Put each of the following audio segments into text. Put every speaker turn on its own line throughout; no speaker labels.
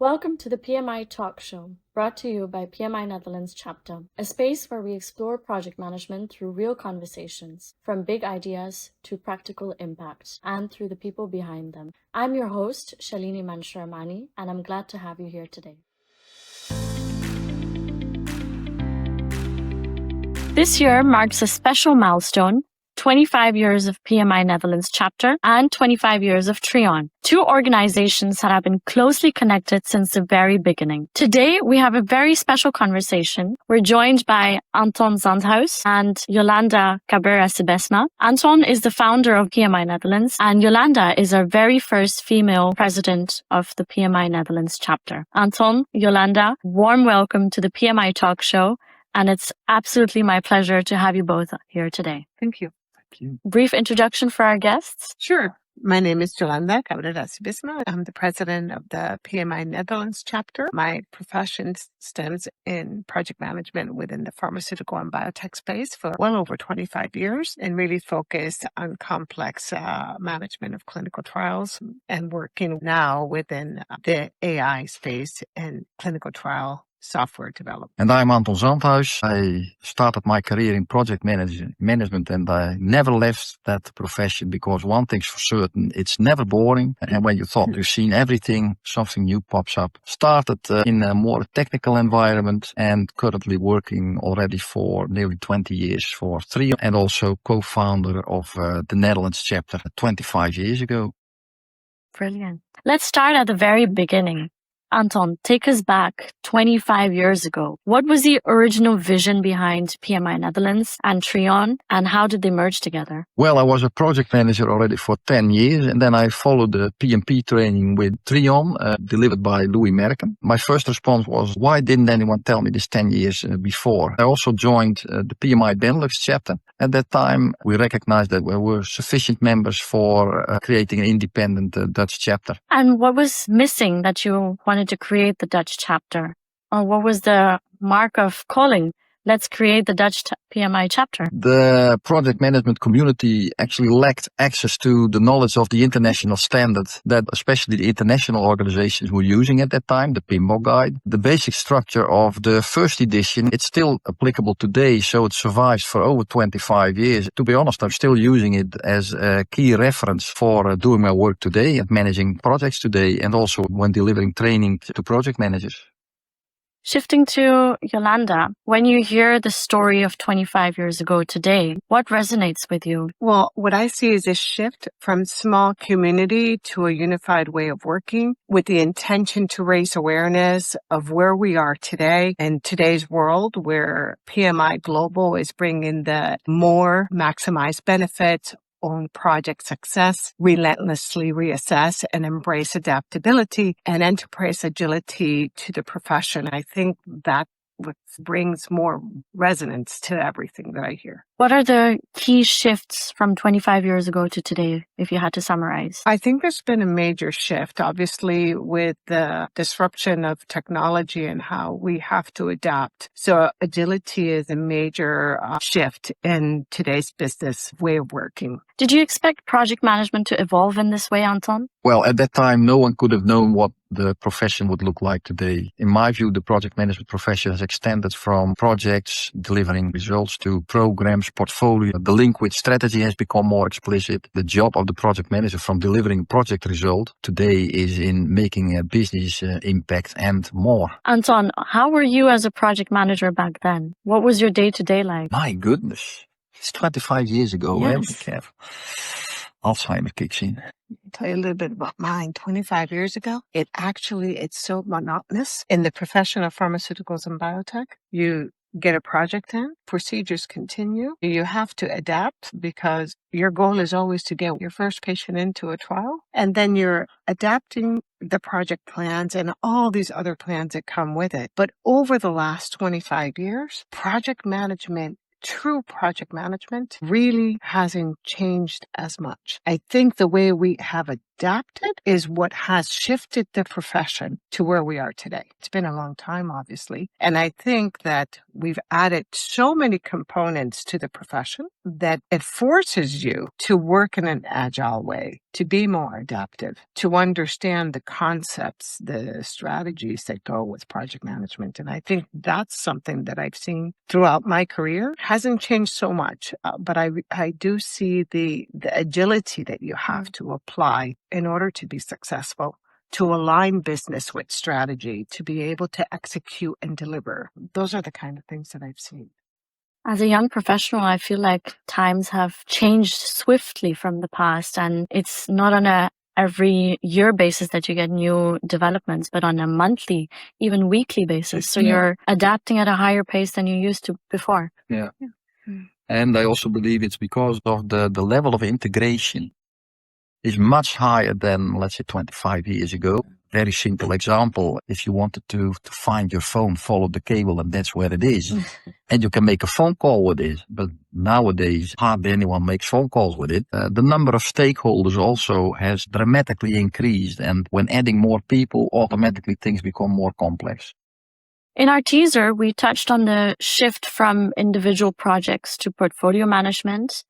Welcome to the PMI Talk Show, brought to you by PMI Netherlands chapter, a space where we explore project management through real conversations, from big ideas to practical impact, and through the people behind them. I'm your host, Shalini Mansharamani, and I'm glad to have you here today. This year marks a special milestone, 25 years of PMI Netherlands chapter and 25 years of Threon, two organizations that have been closely connected since the very beginning. Today, we have a very special conversation. We're joined by Anton Zandhuis and Jolanda Cabrera-Sebesma. Anton is the founder of PMI Netherlands, and Jolanda is our very first female president of the PMI Netherlands chapter. Anton, Jolanda, warm welcome to the PMI Talk Show, and it's absolutely my pleasure to have you both here today.
Thank you.
Brief introduction for our guests.
Sure. My name is Jolanda Cabrera-Sebesma. I'm the president of the PMI Netherlands chapter. My profession stems in project management within the pharmaceutical and biotech space for well over 25 years and really focused on complex management of clinical trials and working now within the AI space and clinical trial software development.
And I'm Anton Zandhuis. I started my career in project management and I never left that profession because one thing's for certain, it's never boring. And when you thought you've seen everything, something new pops up. Started in a more technical environment and currently working already for nearly 20 years for Threon and also co-founder of the Netherlands chapter 25 years ago.
Brilliant. Let's start at the very beginning. Anton, take us back 25 years ago. What was the original vision behind PMI Netherlands and Threon, and how did they merge together?
Well, I was a project manager already for 10 years, and then I followed the PMP training with Threon, delivered by Louis Merken. My first response was, why didn't anyone tell me this 10 years before? I also joined the PMI Benelux chapter. At that time, we recognized that there were sufficient members for creating an independent Dutch chapter.
And what was missing that you wanted to create the Dutch chapter? Or what was the mark of calling? Let's create the Dutch PMI chapter.
The project management community actually lacked access to the knowledge of the international standard that especially the international organizations were using at that time, the PMBOK guide. The basic structure of the first edition, it's still applicable today, so it survives for over 25 years. To be honest, I'm still using it as a key reference for doing my work today and managing projects today, and also when delivering training to project managers.
Shifting to Jolanda, when you hear the story of 25 years ago today, what resonates with you?
Well, what I see is a shift from small community to a unified way of working with the intention to raise awareness of where we are today in today's world where PMI Global is bringing the more maximized benefits, own project success, relentlessly reassess and embrace adaptability and enterprise agility to the profession. I think that what brings more resonance to everything that I hear.
What are the key shifts from 25 years ago to today, if you had to summarize?
I think there's been a major shift, obviously, with the disruption of technology and how we have to adapt. So agility is a major shift in today's business way of working.
Did you expect project management to evolve in this way, Anton?
Well, at that time, no one could have known what the profession would look like today. In my view, the project management profession has extended from projects delivering results to programs, portfolio. The link with strategy has become more explicit. The job of the project manager from delivering a project result today is in making a business impact and more.
Anton, how were you as a project manager back then? What was your day-to-day like?
My goodness. It's 25 years ago.
Yes.
Be careful. Alzheimer kicks in.
I'll tell you a little bit about mine. 25 years ago, it's so monotonous. In the profession of pharmaceuticals and biotech, you get a project in, procedures continue. You have to adapt because your goal is always to get your first patient into a trial. And then you're adapting the project plans and all these other plans that come with it. But over the last 25 years, project management true project management really hasn't changed as much. I think the way we have adapted is what has shifted the profession to where we are today. It's been a long time, obviously. And I think that we've added so many components to the profession that it forces you to work in an agile way, to be more adaptive, to understand the concepts, the strategies that go with project management. And I think that's something that I've seen throughout my career. Hasn't changed so much, but I do see the agility that you have to apply in order to be successful, to align business with strategy, to be able to execute and deliver. Those are the kind of things that I've seen.
As a young professional, I feel like times have changed swiftly from the past, and it's not on a every year basis that you get new developments, but on a monthly, even weekly basis. So you're adapting at a higher pace than you used to before.
Yeah. And I also believe it's because of the level of integration is much higher than, let's say, 25 years ago. Very simple example. If you wanted to find your phone, follow the cable and that's where it is. And you can make a phone call with it. But nowadays, hardly anyone makes phone calls with it. The number of stakeholders also has dramatically increased. And when adding more people, automatically things become more complex.
In our teaser, we touched on the shift from individual projects to portfolio management.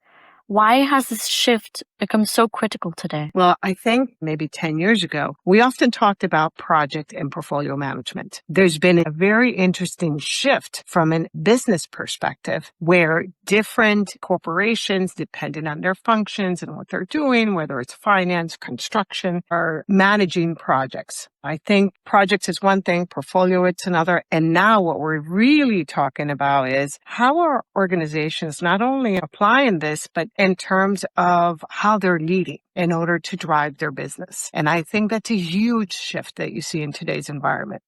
Why has this shift become so critical today?
Well, I think maybe 10 years ago, we often talked about project and portfolio management. There's been a very interesting shift from a business perspective where different corporations, depending on their functions and what they're doing, whether it's finance, construction, are managing projects. I think projects is one thing, portfolio it's another. And now what we're really talking about is how are organizations not only applying this, but in terms of how they're leading in order to drive their business. And I think that's a huge shift that you see in today's environment.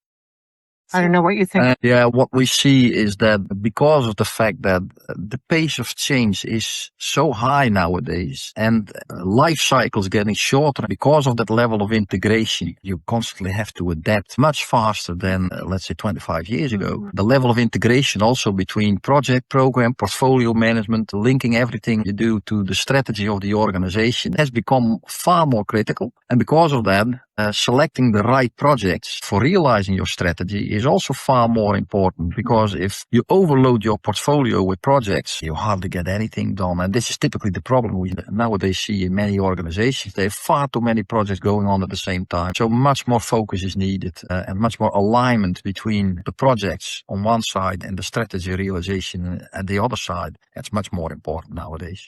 I don't know what you think.
What we see is that because of the fact that the pace of change is so high nowadays and life cycles getting shorter because of that level of integration, you constantly have to adapt much faster than, let's say, 25 years ago. The level of integration also between project, program, portfolio management, linking everything you do to the strategy of the organization has become far more critical. And because of that, selecting the right projects for realizing your strategy is also far more important, because if you overload your portfolio with projects, you hardly get anything done. And this is typically the problem we nowadays see in many organizations. There are far too many projects going on at the same time. So much more focus is needed and much more alignment between the projects on one side and the strategy realization at the other side. That's much more important nowadays.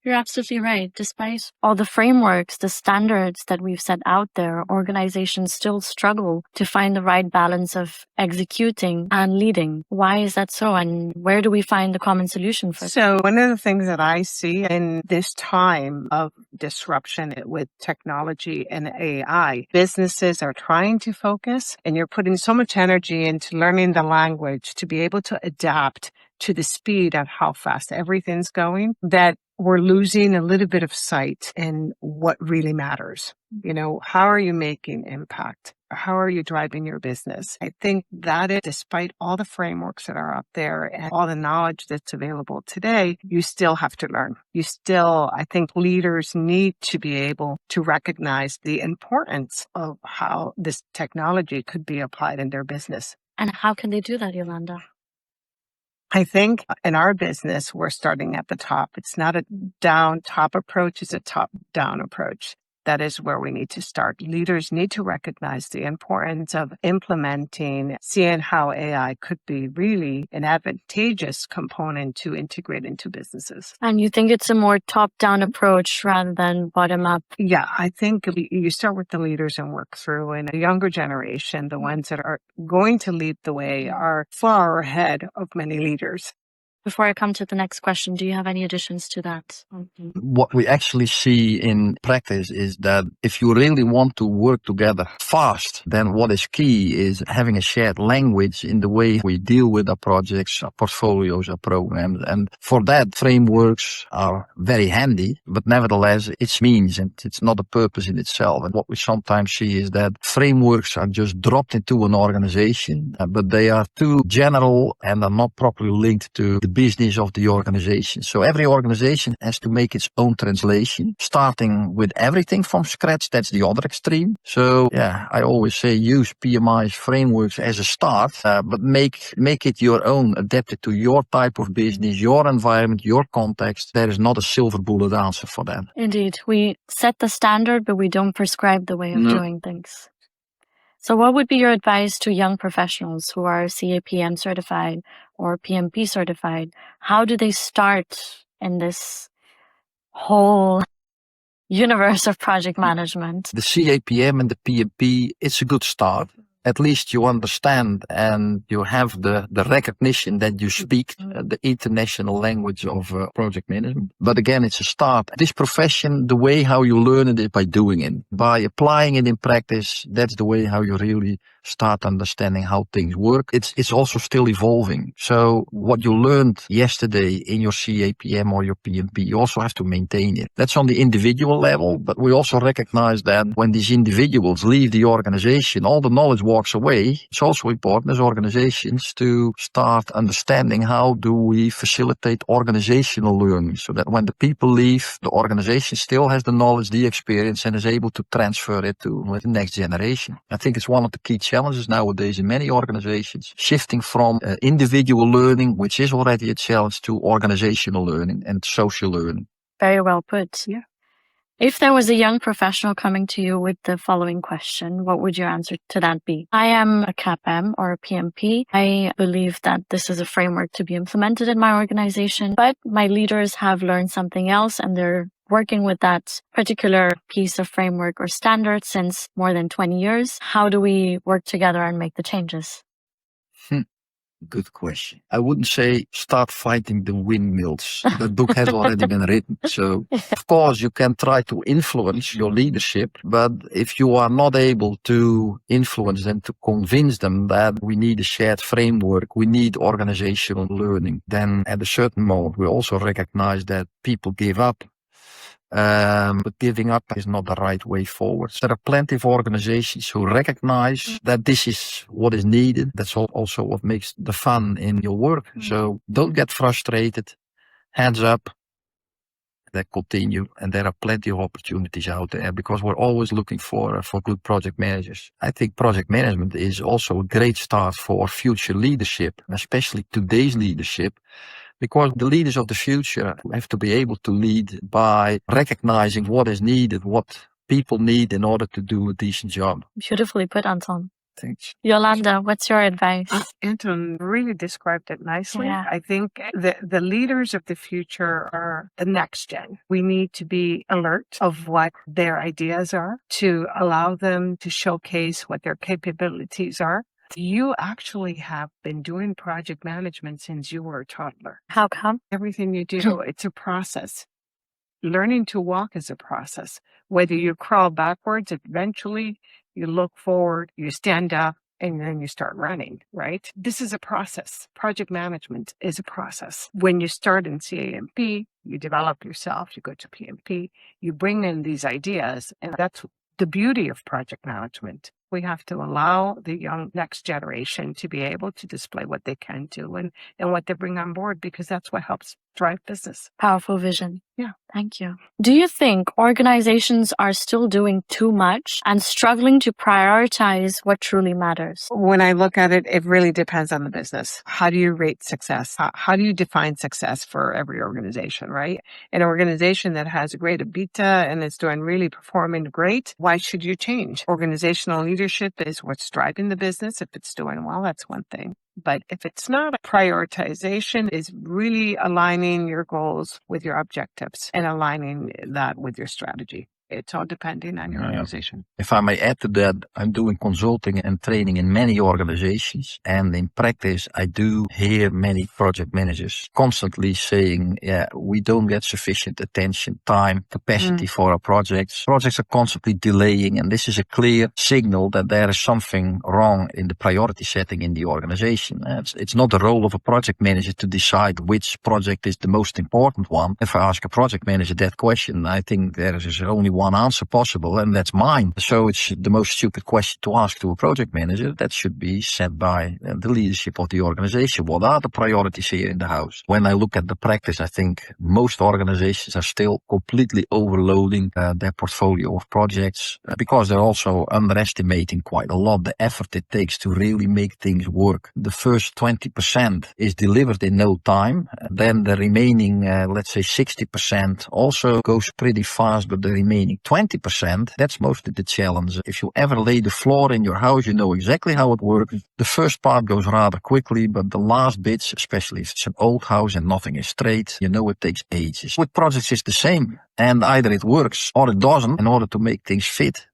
You're absolutely right. Despite all the frameworks, the standards that we've set out there, organizations still struggle to find the right balance of executing and leading. Why is that so? And where do we find the common solution for it?
So one of the things that I see in this time of disruption with technology and AI, businesses are trying to focus, and you're putting so much energy into learning the language to be able to adapt to the speed of how fast everything's going, that we're losing a little bit of sight in what really matters. You know, how are you making impact? How are you driving your business? I think that is, despite all the frameworks that are up there and all the knowledge that's available today, you still have to learn. I think leaders need to be able to recognize the importance of how this technology could be applied in their business.
And how can they do that, Yolanda?
I think in our business, we're starting at the top. It's not a down-top approach, it's a top-down approach. That is where we need to start. Leaders need to recognize the importance of implementing, seeing how AI could be really an advantageous component to integrate into businesses.
And you think it's a more top-down approach rather than bottom-up?
Yeah, I think you start with the leaders and work through. And the younger generation, the ones that are going to lead the way, are far ahead of many leaders.
Before I come to the next question, do you have any additions to that?
What we actually see in practice is that if you really want to work together fast, then what is key is having a shared language in the way we deal with our projects, our portfolios, our programs. And for that, frameworks are very handy, but nevertheless, it's means and it's not a purpose in itself. And what we sometimes see is that frameworks are just dropped into an organization, but they are too general and are not properly linked to the business of the organization. So every organization has to make its own translation, starting with everything from scratch. That's the other extreme. So yeah, I always say use PMI's frameworks as a start, but make it your own, adapted to your type of business, your environment, your context. There is not a silver bullet answer for that.
Indeed. We set the standard, but we don't prescribe the way of doing things. So what would be your advice to young professionals who are CAPM certified or PMP certified? How do they start in this whole universe of project management?
The CAPM and the PMP, it's a good start. At least you understand and you have the recognition that you speak the international language of project management. But again, it's a start. This profession, the way how you learn it is by doing it. By applying it in practice, that's the way how you really start understanding how things work. It's also still evolving. So what you learned yesterday in your CAPM or your PMP, you also have to maintain it. That's on the individual level, but we also recognize that when these individuals leave the organization, all the knowledge walks away. It's also important as organizations to start understanding how do we facilitate organizational learning so that when the people leave, the organization still has the knowledge, the experience, and is able to transfer it to the next generation. I think it's one of the key challenges nowadays in many organizations, shifting from individual learning, which is already a challenge, to organizational learning and social learning.
Very well put.
Yeah.
If there was a young professional coming to you with the following question, what would your answer to that be? I am a CAPM or a PMP. I believe that this is a framework to be implemented in my organization, but my leaders have learned something else and they're working with that particular piece of framework or standard since more than 20 years. How do we work together and make the changes?
Good question. I wouldn't say start fighting the windmills. That book has already been written. So, of course, you can try to influence your leadership, but if you are not able to influence them, to convince them that we need a shared framework, we need organizational learning, then at a certain moment, we also recognize that people give up. But giving up is not the right way forward. There are plenty of organizations who recognize that this is what is needed. That's also what makes the fun in your work. So don't get frustrated. Hands up. Then continue. And there are plenty of opportunities out there because we're always looking for good project managers. I think project management is also a great start for future leadership, especially today's leadership. Because the leaders of the future have to be able to lead by recognizing what is needed, what people need in order to do a decent job.
Beautifully put, Anton.
Thanks.
Yolanda, what's your advice?
Anton really described it nicely.
Yeah.
I think the leaders of the future are the next gen. We need to be alert of what their ideas are, to allow them to showcase what their capabilities are. You actually have been doing project management since you were a toddler.
How come?
Everything you do, it's a process. Learning to walk is a process. Whether you crawl backwards, eventually you look forward, you stand up, and then you start running, right? This is a process. Project management is a process. When you start in CAMP, you develop yourself, you go to PMP, you bring in these ideas, and that's the beauty of project management. We have to allow the young next generation to be able to display what they can do and what they bring on board, because that's what helps drive business.
Powerful vision.
Yeah.
Thank you. Do you think organizations are still doing too much and struggling to prioritize what truly matters?
When I look at it, it really depends on the business. How do you rate success? How do you define success for every organization, right? An organization that has a great EBITDA and is really performing great, why should you change? Organizational leadership is what's driving the business. If it's doing well, that's one thing. But if it's not, prioritization is really aligning your goals with your objectives and aligning that with your strategy. It's all depending on your organization.
If I may add to that, I'm doing consulting and training in many organizations. And in practice, I do hear many project managers constantly saying, we don't get sufficient attention, time, capacity for our projects. Projects are constantly delaying. And this is a clear signal that there is something wrong in the priority setting in the organization. It's not the role of a project manager to decide which project is the most important one. If I ask a project manager that question, I think there is only one answer possible, and that's mine. So it's the most stupid question to ask to a project manager. That should be set by the leadership of the organization. What are the priorities here in the house? When I look at the practice, I think most organizations are still completely overloading their portfolio of projects because they're also underestimating quite a lot the effort it takes to really make things work. The first 20% is delivered in no time. Then the remaining, let's say 60% also goes pretty fast, but the remaining 20%, that's mostly the challenge. If you ever lay the floor in your house, you know exactly how it works. The first part goes rather quickly, but the last bits, especially if it's an old house and nothing is straight, you know it takes ages. With projects, it's the same. And either it works or it doesn't in order to make things fit.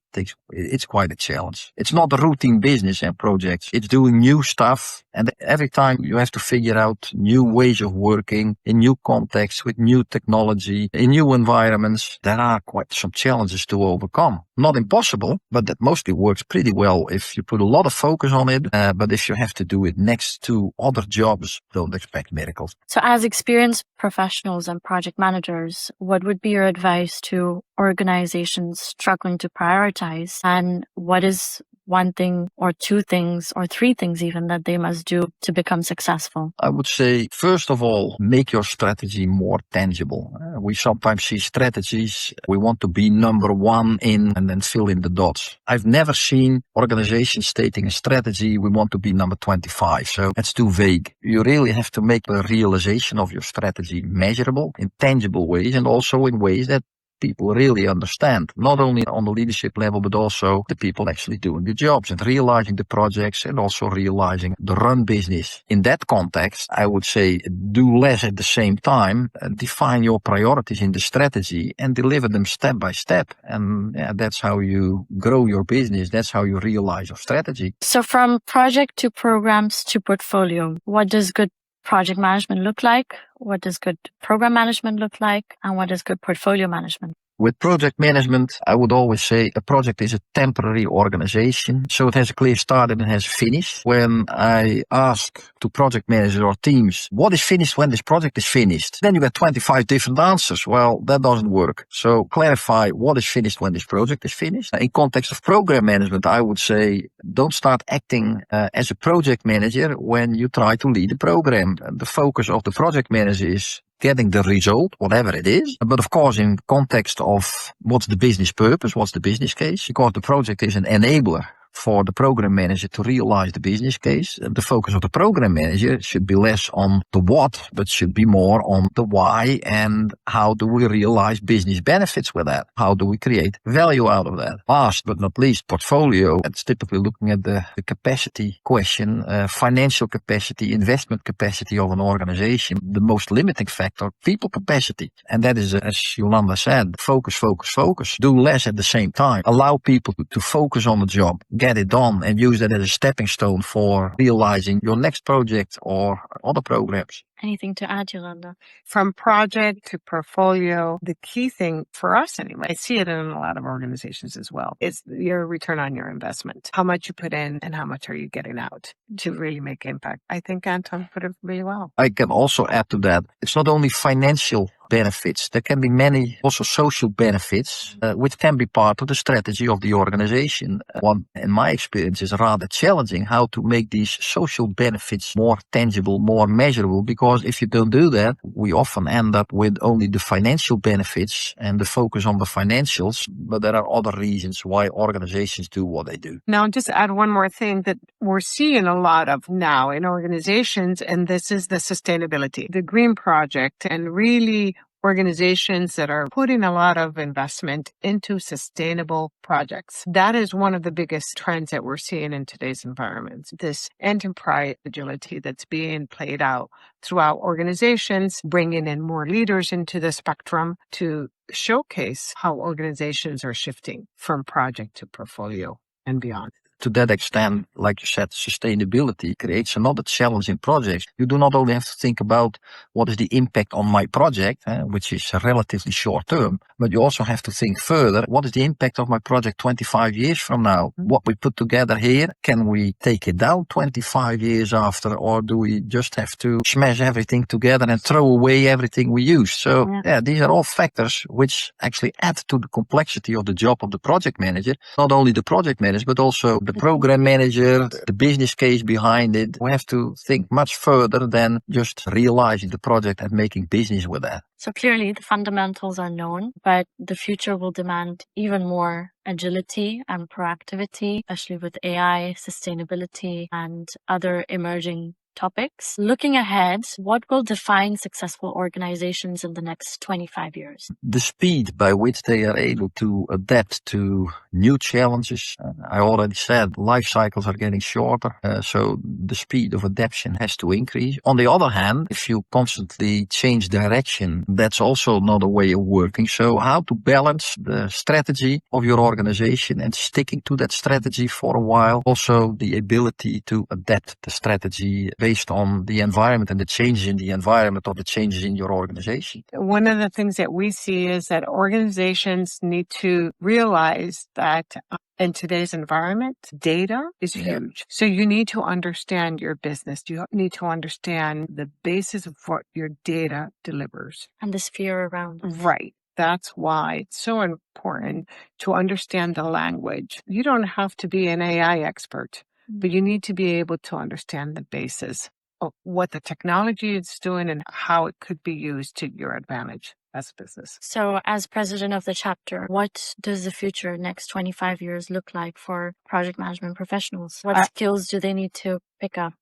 It's quite a challenge. It's not a routine business and projects. It's doing new stuff. And every time you have to figure out new ways of working in new contexts with new technology, in new environments. There are quite some challenges to overcome. Not impossible, but that mostly works pretty well if you put a lot of focus on it. But if you have to do it next to other jobs, don't expect miracles.
So as experienced professionals and project managers, what would be your advice to organizations struggling to prioritize? And what is one thing or two things or three things even that they must do to become successful?
I would say, first of all, make your strategy more tangible. We sometimes see strategies. We want to be number one in and then fill in the dots. I've never seen organizations stating a strategy. We want to be number 25. So that's too vague. You really have to make the realization of your strategy measurable in tangible ways and also in ways that people really understand, not only on the leadership level, but also the people actually doing the jobs and realizing the projects and also realizing the run business. In that context, I would say do less at the same time, define your priorities in the strategy and deliver them step by step. And that's how you grow your business. That's how you realize your strategy.
So from project to programs to portfolio, what does good project management look like? What does good program management look like? And what is good portfolio management?
With project management, I would always say a project is a temporary organization. So it has a clear start and it has a finish. When I ask to project managers or teams, what is finished when this project is finished? Then you get 25 different answers. Well, that doesn't work. So clarify what is finished when this project is finished. In context of program management, I would say don't start acting as a project manager when you try to lead a program. The focus of the project manager is getting the result, whatever it is. But of course, in context of what's the business purpose, what's the business case, because the project is an enabler for the program manager to realize the business case. The focus of the program manager should be less on the what, but should be more on the why and how do we realize business benefits with that? How do we create value out of that? Last but not least, portfolio. It's typically looking at the capacity question, financial capacity, investment capacity of an organization. The most limiting factor, people capacity. And that is, as Yolanda said, focus, focus, focus. Do less at the same time. Allow people to focus on the job. Get it done and use that as a stepping stone for realizing your next project or other programs.
Anything to add, Yolanda?
From project to portfolio, the key thing for us anyway, I see it in a lot of organizations as well, is your return on your investment. How much you put in and how much are you getting out to really make impact. I think Anton put it really well.
I can also add to that. It's not only financial benefits. There can be many also social benefits, which can be part of the strategy of the organization. One, in my experience, is rather challenging how to make these social benefits more tangible, more measurable, because if you don't do that, we often end up with only the financial benefits and the focus on the financials, but there are other reasons why organizations do what they do.
Now, just add one more thing that we're seeing a lot of now in organizations, and this is the sustainability, the green project, and really organizations that are putting a lot of investment into sustainable projects. That is one of the biggest trends that we're seeing in today's environment. This enterprise agility that's being played out throughout organizations, bringing in more leaders into the spectrum to showcase how organizations are shifting from project to portfolio and beyond.
To that extent, like you said, sustainability creates another challenge in projects. You do not only have to think about what is the impact on my project, which is relatively short term, but you also have to think further. What is the impact of my project 25 years from now? What we put together here, can we take it down 25 years after, or do we just have to smash everything together and throw away everything we use? So these are all factors which actually add to the complexity of the job of the project manager. Not only the project manager, but also the program manager, the business case behind it. We have to think much further than just realizing the project and making business with that.
So clearly the fundamentals are known, but the future will demand even more agility and proactivity, especially with AI, sustainability, and other emerging topics. Looking ahead, what will define successful organizations in the next 25 years?
The speed by which they are able to adapt to new challenges. I already said life cycles are getting shorter, so the speed of adaptation has to increase. On the other hand, if you constantly change direction, that's also another way of working. So how to balance the strategy of your organization and sticking to that strategy for a while. Also the ability to adapt the strategy based on the environment and the changes in the environment or the changes in your organization.
One of the things that we see is that organizations need to realize that in today's environment, data is huge. So you need to understand your business. You need to understand the basis of what your data delivers.
And the sphere around it.
Right. That's why it's so important to understand the language. You don't have to be an AI expert, but you need to be able to understand the basis of what the technology is doing and how it could be used to your advantage as a business.
So as president of the chapter, what does the future next 25 years look like for project management professionals? What skills do they need to pick up?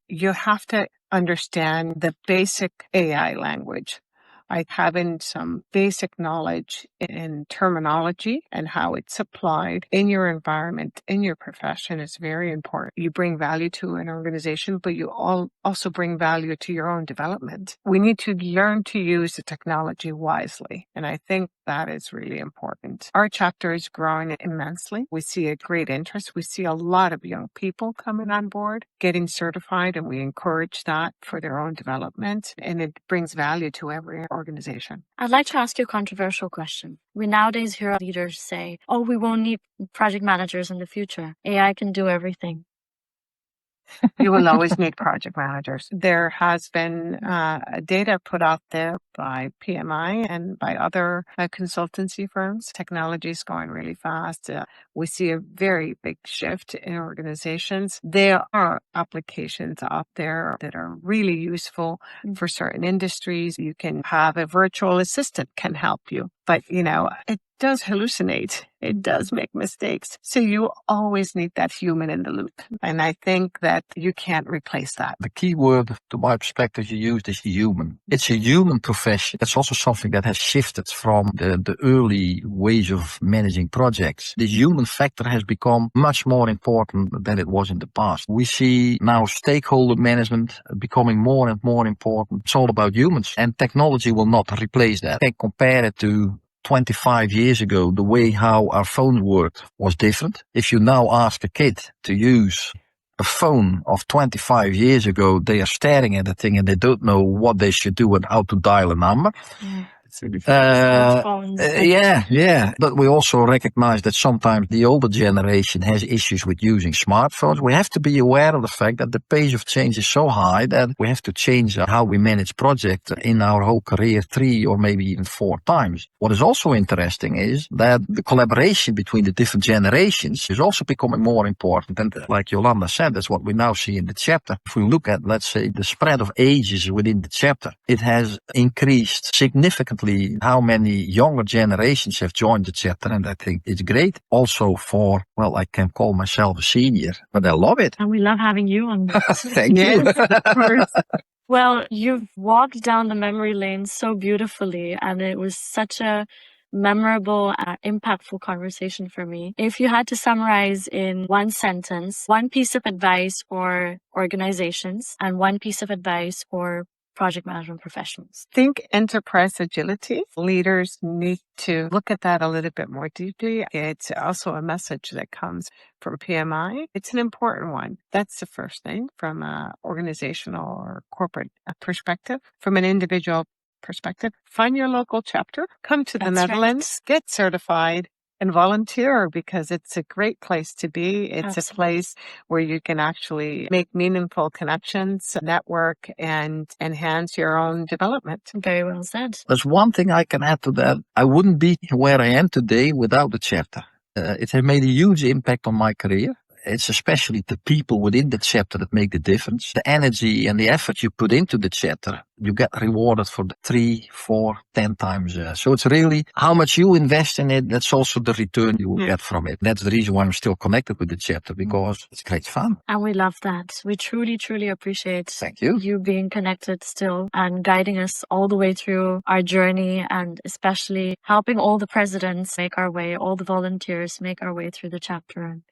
You have to understand the basic AI language. Having some basic knowledge in terminology and how it's applied in your environment, in your profession is very important. You bring value to an organization, but you also bring value to your own development. We need to learn to use the technology wisely. And I think that is really important. Our chapter is growing immensely. We see a great interest. We see a lot of young people coming on board, getting certified, and we encourage that for their own development. And it brings value to every organization.
I'd like to ask you a controversial question. We nowadays hear leaders say, oh, we won't need project managers in the future. AI can do everything.
You will always need project managers. There has been data put out there by PMI and by other consultancy firms. Technology is going really fast. We see a very big shift in organizations. There are applications out there that are really useful for certain industries. You can have a virtual assistant can help you, but it does hallucinate. It does make mistakes. So you always need that human in the loop. And I think that you can't replace that.
The key word, to my perspective, you used is human. It's a human profession. That's also something that has shifted from the early ways of managing projects. The human factor has become much more important than it was in the past. We see now stakeholder management becoming more and more important. It's all about humans, and technology will not replace that. You can compare it to 25 years ago, the way how our phone worked was different. If you now ask a kid to use a phone of 25 years ago, they are staring at the thing and they don't know what they should do and how to dial a number. Yeah. But we also recognize that sometimes the older generation has issues with using smartphones. We have to be aware of the fact that the pace of change is so high that we have to change how we manage projects in our whole career 3 or maybe even 4 times. What is also interesting is that the collaboration between the different generations is also becoming more important. And like Yolanda said, that's what we now see in the chapter. If we look at, let's say, the spread of ages within the chapter, it has increased significantly how many younger generations have joined the chapter, and I think it's great. Also for, well, I can call myself a senior, but I love it.
And we love having you on this.
Thank you.
Well, you've walked down the memory lane so beautifully, and it was such a memorable, impactful conversation for me. If you had to summarize in one sentence, one piece of advice for organizations and one piece of advice for project management professionals?
Think enterprise agility. Leaders need to look at that a little bit more deeply. It's also a message that comes from PMI. It's an important one. That's the first thing from an organizational or corporate perspective. From an individual perspective, find your local chapter, come to the
That's
Netherlands, get certified, and volunteer, because it's a great place to be. It's
Absolutely.
a place where you can actually make meaningful connections, network, and enhance your own development.
Very well said.
There's one thing I can add to that. I wouldn't be where I am today without the chapter. It has made a huge impact on my career. It's especially the people within the chapter that make the difference. The energy and the effort you put into the chapter, you get rewarded for 3, 4, 10 times. So it's really how much you invest in it. That's also the return you will get from it. That's the reason why I'm still connected with the chapter, because it's great fun.
And we love that. We truly, truly appreciate
Thank you.
You being connected still and guiding us all the way through our journey, and especially helping all the presidents make our way, all the volunteers make our way through the chapter and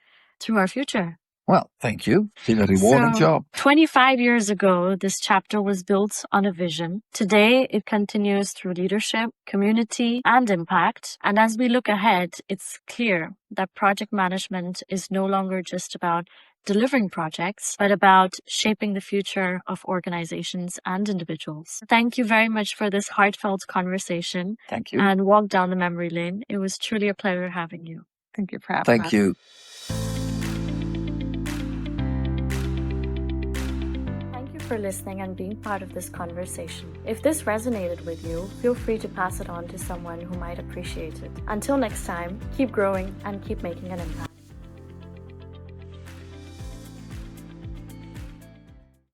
through our future.
Well, thank you. It's been a rewarding job.
25 years ago, this chapter was built on a vision. Today, it continues through leadership, community, and impact. And as we look ahead, it's clear that project management is no longer just about delivering projects, but about shaping the future of organizations and individuals. Thank you very much for this heartfelt conversation.
Thank you.
And walk down the memory lane. It was truly a pleasure having you.
Thank you for having us.
Thank you.
For listening and being part of this conversation. If this resonated with you, feel free to pass it on to someone who might appreciate it. Until next time, keep growing and keep making an impact.